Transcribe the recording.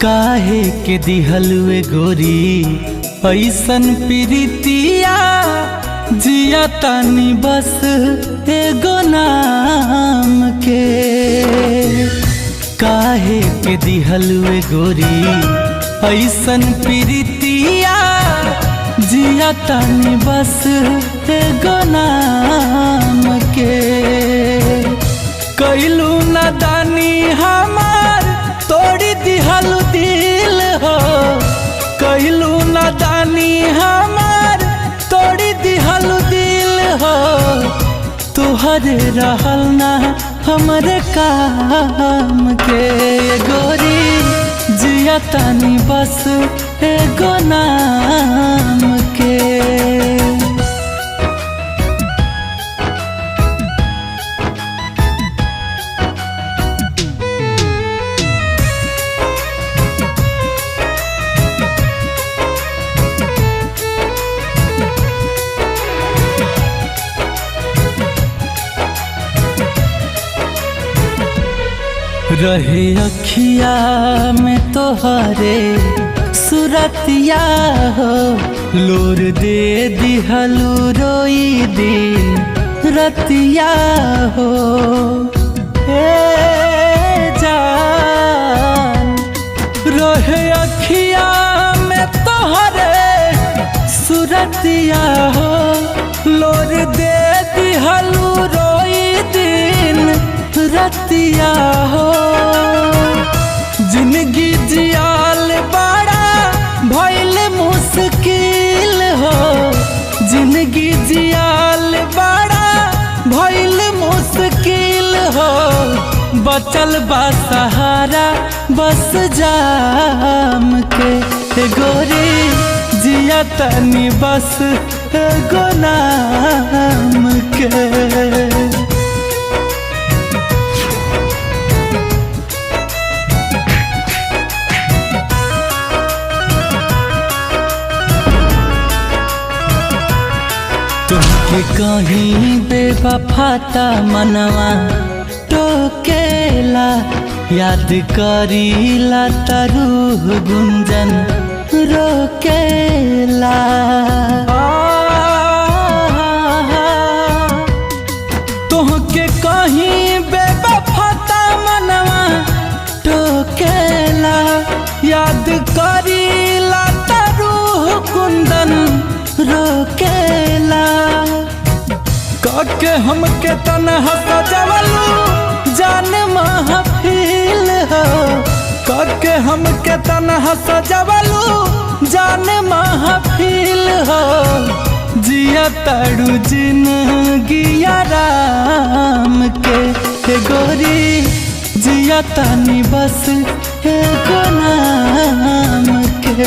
काहे के दिहलुए गोरी ऐसन प्रीतिया जिया तानी बस एगो नाम के। काहे के दिहलुए गोरी ऐसन प्रीतिया जिया तानी बस एगो नाम के। कैलू नादानी हमार तोड़ी दिहलु दिल हो, कैलू नादानी हमार तोड़ी दिहलु दिल हो। तुहरे रहल ना हमरे काम के गोरी जिया तानी बस एगो नाम के। रहे अखिया में तोहरे सुरतिया हो, लोर दे दिहलु रोई दिन रतिया हो। जान रहे अखिया में तोहरे सुरतिया हो, लोर दे दिहलु रोई दिन रतिया हो। जिंदगी जियाल बड़ा भइल मुश्किल हो, जिंदगी जियाल बड़ा भइल मुश्किल हो। बचल बा सहारा बस जाम के गोरी जिया तनी बस एगो नाम के। तुमके कहीं बेवफाता मनवा टोकेला, याद करीला तरूह गुंजन रोकेला। तुमके कहीं बेवफाता मनवा टोकेला, याद करीला तरूह गुंजन रोकेला। काके हमके तन्हा सजवलू जान महफिल हो, काके हमके तन्हा सजवलू जान महफिल हो। जिया ताड़ू जिंदगी आराम के गोरी जिया तानी बस एगो नाम के।